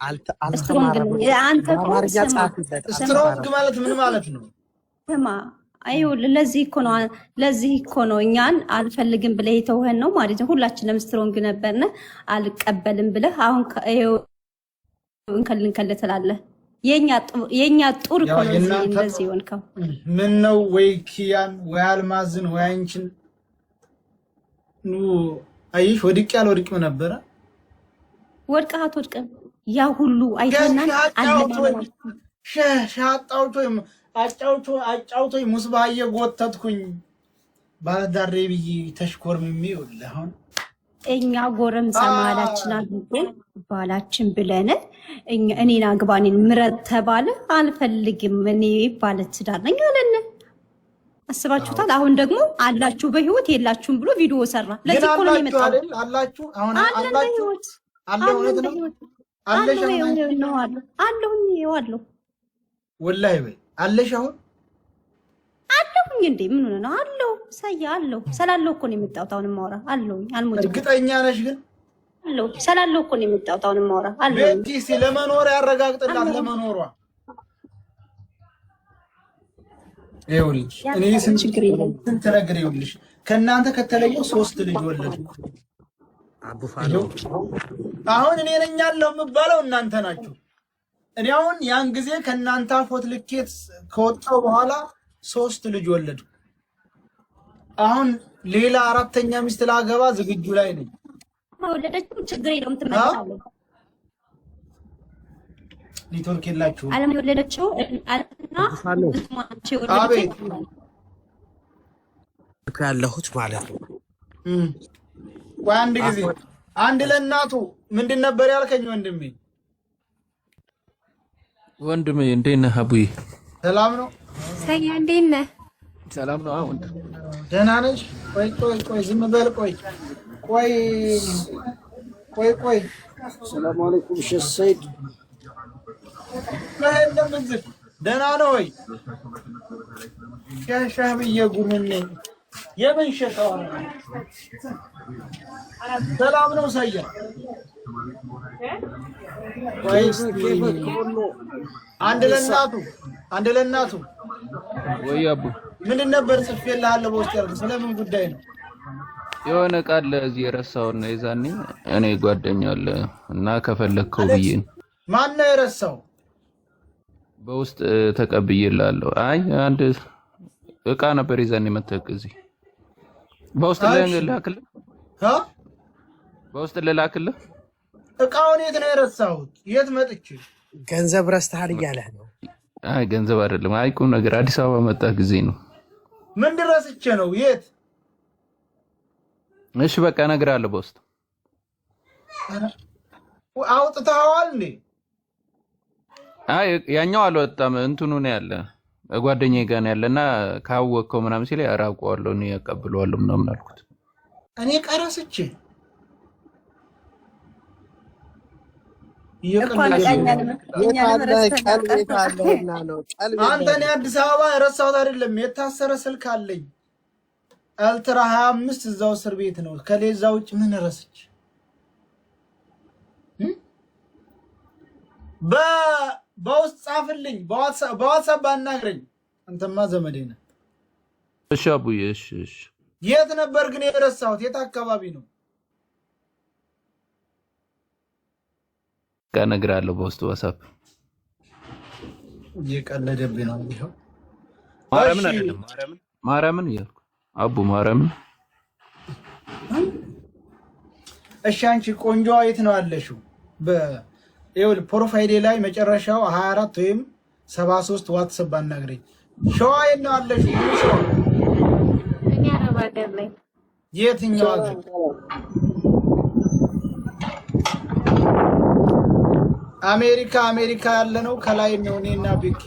አልተማረም። አንተ ስትሮንግ ማለት ምን ማለት ነው? ተማ አይውል ለዚህ እኮ ነው እኛን አልፈልግም ብለህ የተውህን ነው ማለት ነው። ሁላችንም ስትሮንግ ነበርነ አልቀበልም ብለህ አሁን እንከልን ትላለህ። የኛ ጡር እኮ ነው እንደዚህ ሆንከው። ምን ነው ወይ ኪያን ወይ አልማዝን ወይ አንቺን አይሽ ወድቅ ያልወድቅም ነበረ ወድቀህ አትወድቅም። ያ ሁሉ አይተናል አጫውቶኝ ሙስባህ እየጎተትኩኝ ባለዳሬ ብዬ ተሽኮርምሜ ይኸውልህ አሁን እኛ ጎረምሳ መሀላችን አድርገን ባላችን ብለን እኔን አግባኔን ምረጥ ተባለ። አልፈልግም እኔ ባለትዳር ነኝ አለን። አስባችሁታል? አሁን ደግሞ አላችሁ በህይወት የላችሁም ብሎ ቪዲዮ ሰራ። ለዚህ እኮ ነው የመጣው አይደል? አላችሁ አሁን አላችሁ አለ እውነት ነው አለሽ አለሁ ወላሂ በይ አለሽ አሁን አለሁኝ እንዴ ምን ሆነ ነው አለሁ ሳያ አለሁ ሰላለው እኮ ነው የመጣሁት አሁን ማውራ አለሁኝ አልሞትም እርግጠኛ ነሽ ግን አለሁ ሰላለው እኮ ነው የመጣሁት አሁን ማውራ አለሁኝ ቤቲ ስለመኖር ያረጋግጥላት ለመኖሯ ይኸውልሽ እኔ ስንት ነገር ይኸውልሽ ከእናንተ ከተለየው 3 ልጅ ወለድኩ አቡፋሎ አሁን እኔ ነኝ ያለው የምባለው እናንተ ናችሁ። እኔ አሁን ያን ጊዜ ከእናንተ አፎት ልኬት ከወጣው በኋላ 3 ልጅ ወለድኩ። አሁን ሌላ 4ኛ ሚስት ላገባ ዝግጁ ላይ ነኝ። ወለደችው ችግር የለውም ትመጣለች። ኔትወርክ የላችሁ አለም የወለደችው አለና ማቸው አቤት ያለሁት ማለት ነው። አንድ ጊዜ አንድ ለእናቱ ምንድን ነበር ያልከኝ ወንድሜ? ወንድሜ እንዴት ነህ? አቡዬ ሰላም ነው? ሰያ እንዴት ነህ? ሰላም ነው። አሁን ደህና ነሽ? ቆይ ዝም በል ቆይ ሰላም አለይኩም ሼህ ሰይድ ለምንዝል ደህና ነው ወይ? ሻህ ብዬ ጉምኔ የምን ሸታው ሰላም ነው ሰያ አንድ ለእናቱ ወይ አቡ ምንድን ነበር ጽፌልሃለሁ በውስጥ ያልኩት ስለምን ጉዳይ ነው? የሆነ ቃል እዚህ የረሳውና የዛኔ እኔ ጓደኛለ እና ከፈለከው ብዬ ነው። ማን ነው የረሳው? በውስጥ ተቀብዬልሃለሁ። አይ አንድ እቃ ነበር የዛኔ መተክ እዚህ በውስጥ ልላክልህ በውስጥ ልላክልህ። እቃውን የት ነው የረሳሁት? የት መጥቼ ገንዘብ ረስተሃል እያለህ ነው? አይ ገንዘብ አይደለም። አይ ቁም ነገር አዲስ አበባ መጣ ጊዜ ነው። ምን ድረስቼ ነው? የት? እሺ በቃ እነግርሃለሁ በውስጥ። አውጥተኸዋል እንዴ? አይ ያኛው አልወጣም እንትኑ ነው ያለ ጓደኛዬ ጋር ነው ያለና ካወቅከው ምናምን ሲል ያራቀዋለሁ ነው ያቀብለዋለሁ ምናምን አልኩት። እኔ ቀረስቼ አንተ እኔ አዲስ አበባ የረሳሁት አይደለም። የታሰረ ስልክ አለኝ አልትራ 25 እዛው እስር ቤት ነው። ከሌዛ ውጭ ምን ረስች? በውስጥ ጻፍልኝ፣ በዋትስአፕ አናግረኝ። አንተማ ዘመዴ ነህ። እሺ አቡዬ እሺ። የት ነበር ግን የረሳሁት? የት አካባቢ ነው? እነግርሃለሁ በውስጥ ዋትስአፕ። እየቀለደብኝ ነው። ይኸው ማርያምን አይደለም ማርያምን እያልኩ አቡ ማርያምን። እሺ አንቺ ቆንጆዋ የት ነው ያለሽው? ይኸውልህ ፕሮፋይሌ ላይ መጨረሻው 24 ወይም 73 ዋትስአፕ አናግረኝ። ሸዋ የት ነው ያለሽው? ሸዋ እኔ አረብ ሀገር ላይ። የትኛው ሀገር? አሜሪካ ያለ ነው። ከላይ ነው እኔና ቢኪ።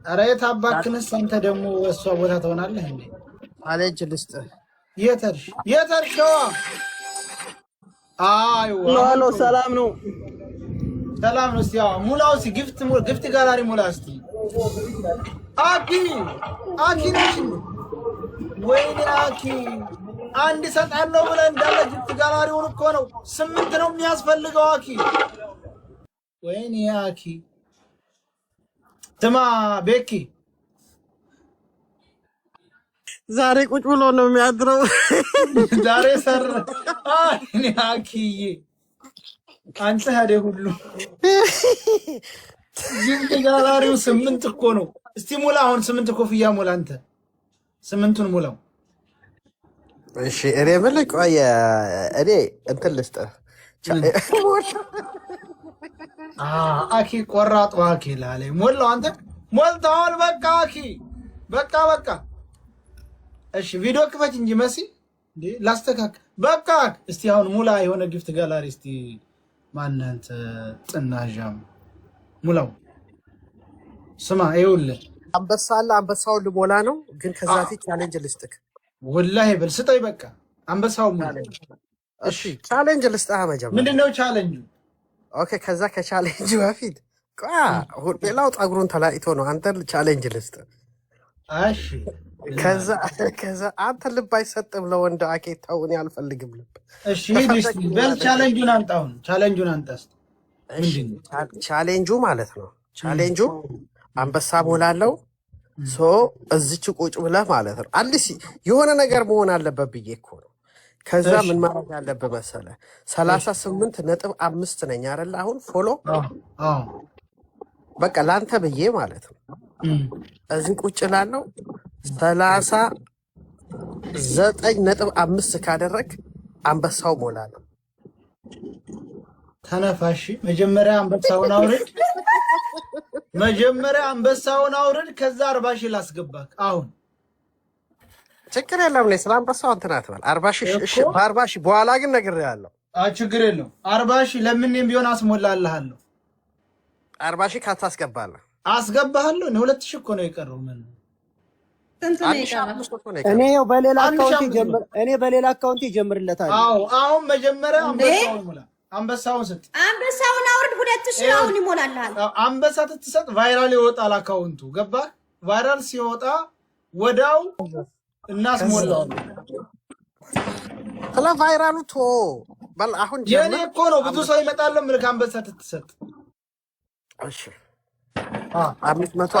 ኧረ የት አባክንስ አንተ ደግሞ እሷ ቦታ ትሆናለህ እንዴ? አለች ልስጥህ። የት ሄድሽ? ሸዋ ሄሎ ሰላም ነው። እስቲ ሙላው እስቲ ግፍት ጋላሪ ሙላ እስቲ። አኪ ነሽ? ወይኔ አንድ ሰጣለው ብለህ እንዳለ ጅብት ጋላሪውን እኮ ነው 8 ነው የሚያስፈልገው አኪ ወይኔ አኪ ተማ ቤኪ ዛሬ ቁጭ ብሎ ነው የሚያድረው ዛሬ ሰር እኔ አኪዬ አንተ ሀደ ሁሉ ጅብት ጋላሪው 8 እኮ ነው እስቲ ሙላ አሁን 8 ኮፍያ ሙላ አንተ 8ቱን ሙላው እሺ እኔ ምን ቆየ እኔ እንትን ልስጥ አኪ ቆራጥ ዋኪ ላለ ሞላው አንተ ሞልተዋል በቃ አኪ በቃ እሺ ቪዲዮ ክፈች እንጂ መሲ እንዴ ላስተካክ በቃ እስቲ አሁን ሙላ የሆነ ጊፍት ጋላሪ እስቲ ማንንተ ጥናጃም ሙላው ስማ ይኸውልህ አንበሳውን ልሞላ ነው ግን ከዛ ፊት ቻሌንጅ ልስጥክ ወላሂ በል ስጠይ በቃ አንበሳው ሙላ እሺ ቻሌንጅ ልስጥህ መጀመሪያ ምንድነው ቻሌንጁ ኦኬ ከዛ ከቻሌንጅ በፊት ሌላው ጠጉሩን ተላይቶ ነው አንተ ቻሌንጅ ልስጥህ እሺ ከዛ አንተ ልብ አይሰጥም ለወንድ አኬታው እኔ አልፈልግም ልብ እሺ ዲስቲ በል ቻሌንጁን አንተስ ምንድነው ቻሌንጁ ማለት ነው ቻሌንጁ አንበሳ ሞላለው ሶ እዚች ቁጭ ብለህ ማለት ነው አዲስ የሆነ ነገር መሆን አለበት ብዬ እኮ ነው ከዛ ምን ማለት ያለበት መሰለ 38.5 ነኝ አይደል አሁን ፎሎ በቃ ላንተ ብዬ ማለት ነው እዚህ ቁጭ ላለው 39.5 ካደረክ አንበሳው ሞላለው ተነፋሽ መጀመሪያ አንበሳውን አውርድ ከዛ 40 ሺህ ላስገባክ አሁን ችግር የለም ነው አንበሳው እንትን አትበል 40 ሺህ እሺ በ40 ሺህ በኋላ ግን ነግሬሃለሁ ችግር የለም 40 ሺህ ለምንም ቢሆን አስሞላልሃለሁ 40 ሺህ ካታስገባለህ አስገባሃለሁ ነው 2 ሺህ እኮ ነው የቀረው ምን እኔ በሌላ አካውንት ይጀምርለታል አሁን መጀመሪያ አንበሳውን ሙላ አንበሳውን ስጥ አንበሳውን አውርድ 2000 አሁን ይሞላልሃል አንበሳ ትትሰጥ ቫይራል ይወጣል አካውንቱ ገባ ቫይራል ሲወጣ ወዳው እናስሞላው ስለ ቫይራሉ ቶ በል አሁን የኔ እኮ ነው ብዙ ሰው ይመጣል ምልክ አንበሳ ትትሰጥ እሺ 500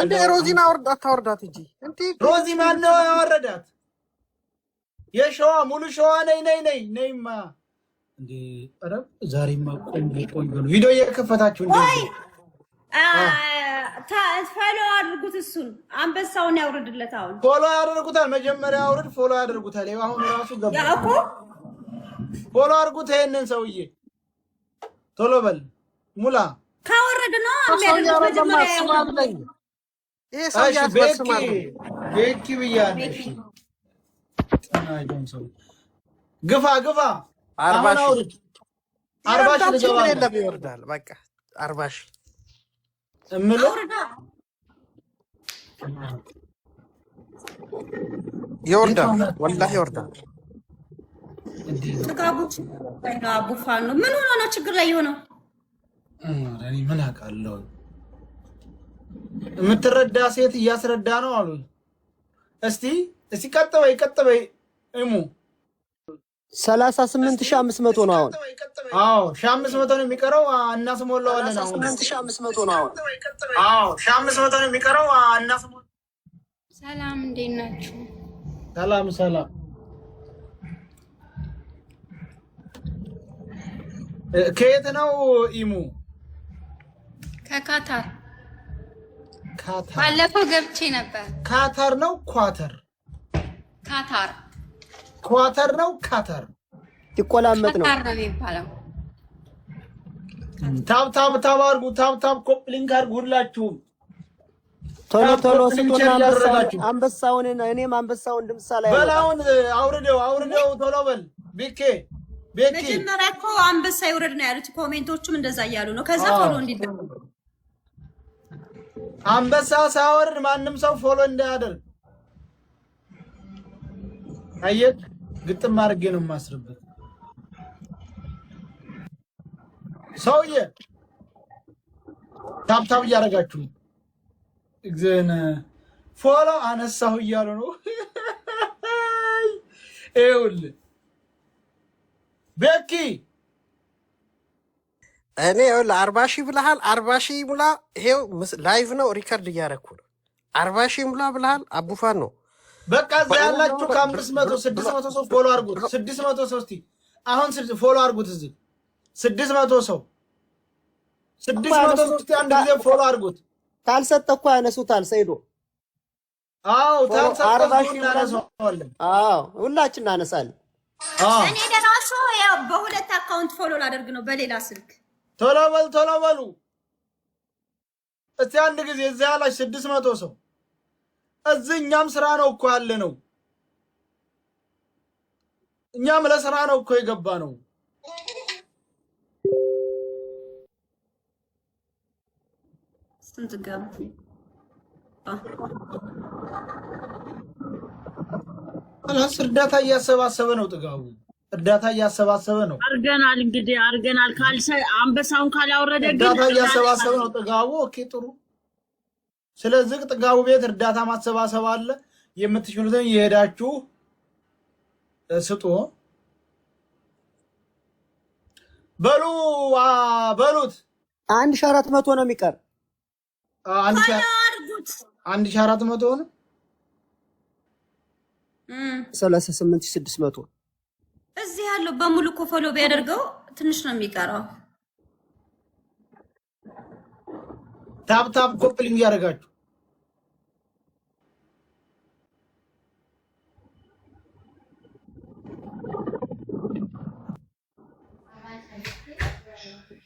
እንደ ሮዚና አታወርዳት እንጂ እንዴ ሮዚ ማን ነው ያወረዳት የሸዋ ሙሉ ሸዋ ነይማ እንዴ አረብ ዛሬማ ቆንጆ ነው ቪዲዮ እየከፈታችሁ እንዴ ፎሎ አድርጉት እሱን አንበሳውን ያውርድለት አሁን ፎሎ ያደርጉታል መጀመሪያ አውርድ ፎሎ ያደርጉታል አሁን ራሱ ገባ ያውቁ ፎሎ አድርጉት ይሄንን ሰውዬ ቶሎ በል ሙላ ካወረድ ነው የሚያደርጉት መጀመሪያ ይሄ ሰው ያስመስማል ቤኪ ብያለሽ ጥናጆን ሰው ግፋ 40 ሺህ ይወርዳል በቃ 40 ሺህ እምለው ይወርዳል ወላሂ ይወርዳል ተጋቡት እና አቡፋን ነው ምን ሆነ ነው ችግር ላይ የሆነው እኔ ምን አውቃለሁ የምትረዳ ሴት እያስረዳ ነው አሉ እስቲ ቀጥበይ እሙ 38500 ነው አሁን 500 ነው የሚቀረው እናስሞላዋለን አሁን 38500 ነው አሁን 500 ነው የሚቀረው እናስሞላዋለን ሰላም እንዴት ናችሁ ሰላም ከየት ነው ኢሙ ከካታር ባለፈው ገብቼ ነበር ካታር ነው ኳተር ነው ካታር ይቆላመጥ ነው ካታር ነው የሚባለው ታብ አድርጉ ታብ ኮፕሊንግ አድርጉ ሁላችሁም ቶሎ ስጡና አንበሳውን እኔም አንበሳውን ድምሳሌ በላውን አውርደው ቶሎ በል ቤኪ መጀመሪያ እኮ አንበሳ ይውረድ ነው ያሉት ኮሜንቶቹም እንደዛ እያሉ ነው ከዛ ፎሎ እንዲደረግ አንበሳ ሳወርድ ማንም ሰው ፎሎ እንዳያደርግ አየት ግጥም አድርጌ ነው የማስርበት ሰውዬ ታብ እያደረጋችሁ እግዚአብሔር ፎሎ አነሳሁ እያሉ ነው ይኸውልህ ቤኪ እኔ ይኸውልህ 40 ሺህ ብለሃል። 40 ሺህ ሙላ። ይሄው ላይቭ ነው፣ ሪከርድ እያደረኩ ነው። 40 ሺህ ሙላ ብለሃል። አቡፋን ነው በቃ እዛ ያላችሁ ከ500 600 ሰው ፎሎ አድርጉት። 600 ሰው እስቲ አሁን ፎሎ አድርጉት። እዚህ 600 ሰው 600 ሰው እስቲ አንድ ጊዜ ፎሎ አድርጉት። ካልሰጠ እኮ ያነሱታል ሰይዶ። አዎ ታልሰጠ እናነሳዋለን። አዎ ሁላችን እናነሳለን። እኔ ደራሶ ያው በሁለት አካውንት ፎሎ ላደርግ ነው በሌላ ስልክ። ቶሎ በሉ እስቲ አንድ ጊዜ እዛ ያላችሁ 600 ሰው እዚህ እኛም ስራ ነው እኮ ያለ ነው። እኛም ለስራ ነው እኮ የገባ ነው። ስንት ገባ? አላስ እርዳታ እያሰባሰበ ነው። ጥጋቡ እርዳታ እያሰባሰበ ነው። አርገናል እንግዲህ አርገናል። ካልሰ አንበሳውን ካላወረደ ግን እርዳታ እያሰባሰበ ነው ጥጋቡ። ኦኬ ጥሩ። ስለዚህ ጥጋቡ ቤት እርዳታ ማሰባሰብ አለ። የምትችሉትን እየሄዳችሁ ስጡ። በሉት 1400 ነው የሚቀር። 1400 ነው 38600 እዚህ ያለው በሙሉ እኮ ፎሎ ቢያደርገው ትንሽ ነው የሚቀረው። ታፕ ኮፕሊንግ ያደርጋችሁ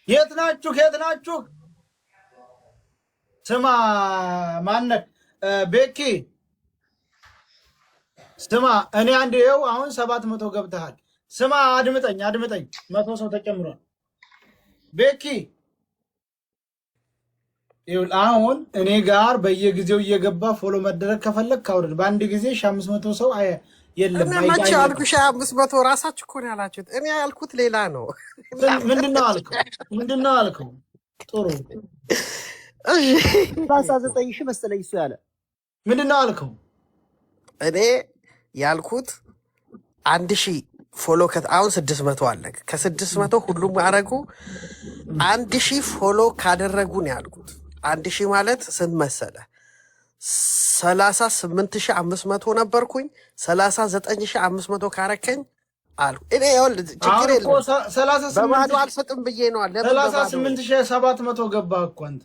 የት ናችሁ? ስማ ማነክ ቤኪ ስማ፣ እኔ አንድ ይኸው አሁን 700 ገብተሃል። ስማ አድምጠኝ 100 ሰው ተጨምሯል። ቤኪ አሁን እኔ ጋር በየጊዜው እየገባ ፎሎ መደረግ ከፈለግ ካውረድ በአንድ ጊዜ 500 ሰው የለም። መቼ አልኩሽ? 500 ራሳችሁ እኮ ነው ያላችሁት። እኔ ያልኩት ሌላ ነው። ምንድነው አልከው? ጥሩ እሺ 39 መሰለኝ እሱ ያለ ምንድነው አልከው? እኔ ያልኩት 1000 ፎሎ አሁን 600 አለ። ከ600 ሁሉም አረጉ 1000 ፎሎ ካደረጉ ነው ያልኩት። 1000 ማለት ስንት መሰለ? 38500 ነበርኩኝ። 39500 ካረከኝ አልኩ። እኔ ይኸውልህ ችግር የለም በባዶ አልሰጥም ብዬ ነው አለ። 38700 ገባህ እኮ አንተ።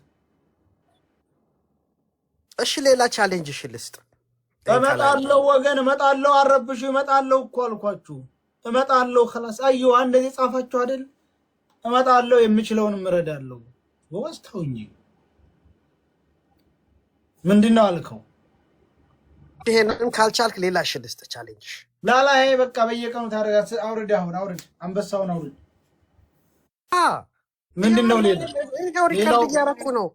እሺ ሌላ ቻሌንጅ ልስጥ። እመጣለሁ ወገን እመጣለሁ። አረብሹ እመጣለሁ እኮ አልኳችሁ። እመጣለሁ خلاص። አዩ እንደዚህ ጻፋችሁ አይደል? እመጣለሁ የምችለውን እረዳለሁ። ወስተውኝ ምንድነው አልከው? ይሄንን ካልቻልክ ሌላ ልስጥ ቻሌንጅ። ላላ ይሄ በቃ በየቀኑ ታደርጋት። አውርድ አንበሳውን አውርድ። ምንድነው ሪካርድ እያደረኩ ነው።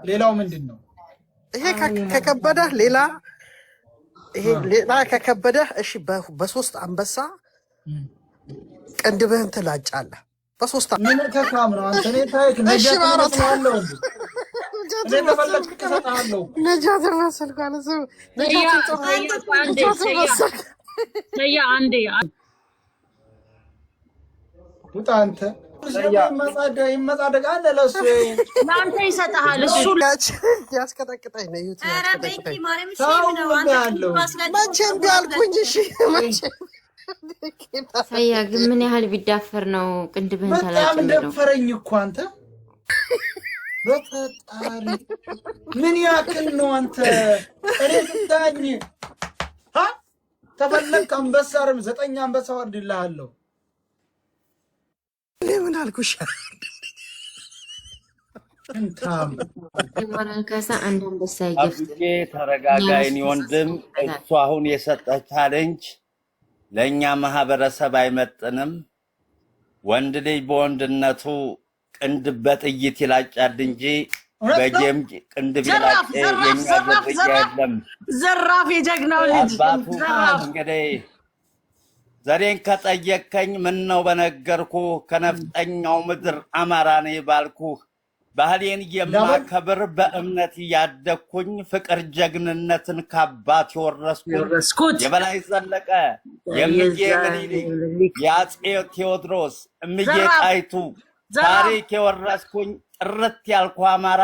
ሌላው ምንድነው? ይሄ ከከበደህ ሌላ ከከበደህ እሺ፣ በ3 አንበሳ ቅንድብህን ትላጫለህ። በ3 ምን ተካም ነው አንተ? እኔ ታይክ ነጃት ነው ነጃት መሰልኳለ ሰው አንዴ ውጣ አንተ ይመጻደቃል። ለሱ ለአንተ ይሰጥሃል። እሱ ያስቀጠቅጠኝ ነው ዩቲዩብ ያስቀጠቅጠኝ። መቼም ቢያልኩኝ እሺ ሰያ ግን ምን ያህል ቢዳፈር ነው ቅንድብህን ተላጭ? በጣም ደፈረኝ እኮ አንተ። በፈጣሪ ምን ያክል ነው አንተ? እኔ ትታኝ ተፈለክ አንበሳርም 9 አንበሳ ወርድልሃለሁ። ለምን አልኩሽ? እንታም የሞራል ካሳ አንድ አንበሳ ይገፍት። ተረጋጋይኒ ወንድም። እሱ አሁን የሰጠህ ቻሌንጅ ለኛ ማህበረሰብ አይመጥንም። ወንድ ልጅ በወንድነቱ ቅንድብ በጥይት ይላጫል እንጂ በጌም ቅንድብ ይላጭ የኛ ዝርያ የለም። ዘራፍ የጀግናው ልጅ እንግዲህ ዘሬን ከጠየከኝ ምን ነው በነገርኩ ከነፍጠኛው ምድር አማራ ነኝ ባልኩ ባህሌን የማከብር በእምነት ያደኩኝ ፍቅር ጀግንነትን ከአባት የወረስኩኝ የበላይ ዘለቀ የእምዬ ምኒልክ የአፄ ቴዎድሮስ እምዬ ጣይቱ ታሪክ የወረስኩኝ ጥርት ያልኩ አማራ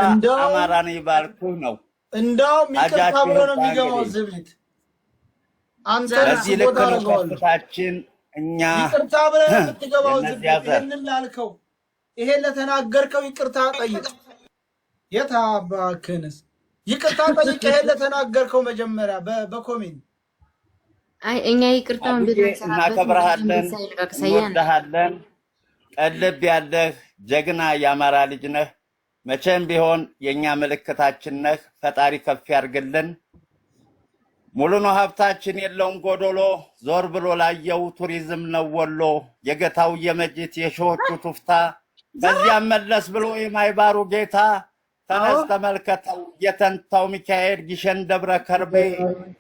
ነኝ ባልኩህ ነው። እንደውም ይቅርታ ብሎ ነው የሚገባው እዚህ ቤት። አንተ ለዚህ ልክ ነው ከፍታችን። እኛ ይቅርታ ብለህ ነው የምትገባው እዚህ ቤት። ይሄንን ላልከው ይሄን ለተናገርከው ይቅርታ ጠይቅ። የታባክንስ ይቅርታ ጠይቅ። ይሄን ለተናገርከው መጀመሪያ በኮሜንት አይ እኛ ይቅርታውን እናከብርሃለን፣ እንወድሃለን። ቀልብ ያለህ ጀግና የአማራ ልጅ ነህ። መቼም ቢሆን የኛ ምልክታችን ነህ። ፈጣሪ ከፍ ያርግልን። ሙሉ ነው ሀብታችን የለውም ጎዶሎ። ዞር ብሎ ላየው ቱሪዝም ነው ወሎ። የገታው የመጅት የሾቹ ቱፍታ በዚያም መለስ ብሎ የማይባሩ ጌታ። ተነስ ተመልከተው የተንታው ሚካኤል ጊሸን ደብረ ከርቤ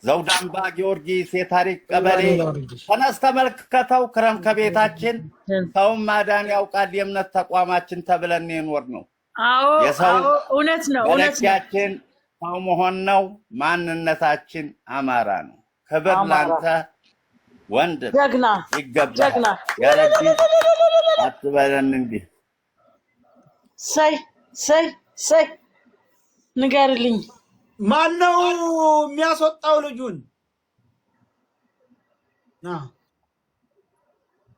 ዘውዳምባ ጊዮርጊስ የታሪክ ቀበሌ። ተነስ ተመልከተው ክረም ከቤታችን ሰው ማዳን ያውቃል የእምነት ተቋማችን ተብለን የኖር ነው። የሰው እውነት ነው መለኪያችን ሰው መሆን ነው። ማንነታችን አማራ ነው። ክብር ላንተ ወንድ ጀግና ይገባል። ያረቢ አትበለን እንዲህ ሰይ ንገርልኝ። ማን ነው የሚያስወጣው ልጁን?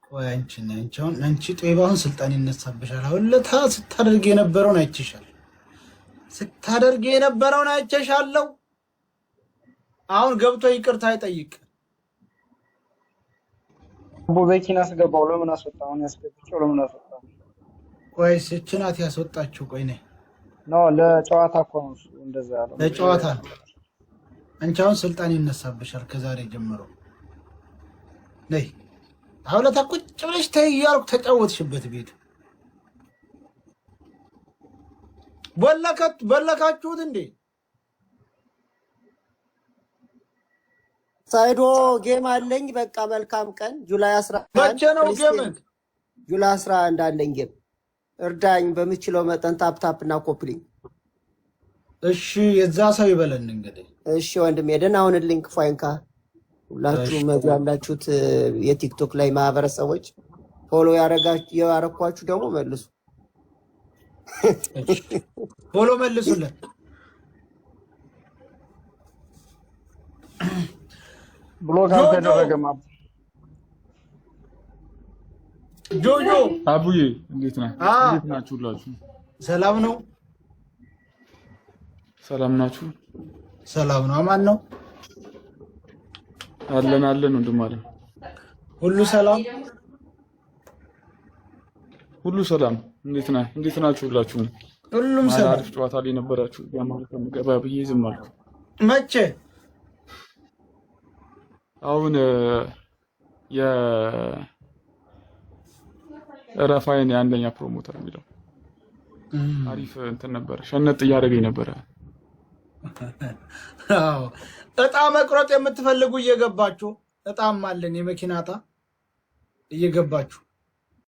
ቆይ አንቺ ጤባውን ስልጣን ይነሳብሻል። አሁን ለታ ስታደርግ የነበረውን አይቼሻለሁ። አሁን ገብቶ ይቅርታ ይጠይቅ። ቦቤኪን አስገባው። ለምን አስወጣው? ያስገብቸው ለምን አስወጣው? ቆይ ስችናት ያስወጣችሁ። ቆይ ነይ ነው ለጨዋታ እኮ ነው እንደዛ ያለው። ለጨዋታ አንቺ አሁን ስልጣን ይነሳብሻል ከዛሬ ጀምሮ። ነይ አሁን ለታ ቁጭ ብለሽ ተይ እያልኩ ተጫወትሽበት ቤት። በለካችሁት እንዴ? ሳይዶ ጌም አለኝ። በቃ መልካም ቀን። ጁላይ 11 መቼ ነው ጌም? ጁላይ 11 አለኝ ጌም። እርዳኝ በምችለው መጠን ታፕ እና ኮፕሊንግ። እሺ የዛ ሰው ይበለን እንግዲህ። እሺ ወንድሜ ደህና ሁንልኝ። ክፉ አይንካ። ሁላችሁም ያላችሁት የቲክቶክ ላይ ማህበረሰቦች ፎሎ ያረኳችሁ ደግሞ መልሱ። ፎሎ መልሱለት። ብሎግ አልተደረገም። ጆጆ አቡዬ እንዴት ነህ? እንዴት ናችሁ? ሁላችሁ ሰላም ነው? ሰላም ናችሁ? ሰላም ነው። አማን ነው አለን ወንድም አለ። ሁሉ ሰላም ሁሉ ሰላም። እንዴት ነህ? እንዴት ናችሁ? ሁላችሁ ሁሉም ሰላም። አሪፍ ጨዋታ ላይ ነበራችሁ። ያማረ ከምገባ ብዬ ዝም አልኩ። መቼ? አሁን ረፋይን የአንደኛ ፕሮሞተር የሚለው አሪፍ እንትን ነበር። ሸነጥ እያደረገኝ ነበረ። አዎ እጣ መቁረጥ የምትፈልጉ እየገባችሁ፣ እጣም አለን የመኪና እጣ እየገባችሁ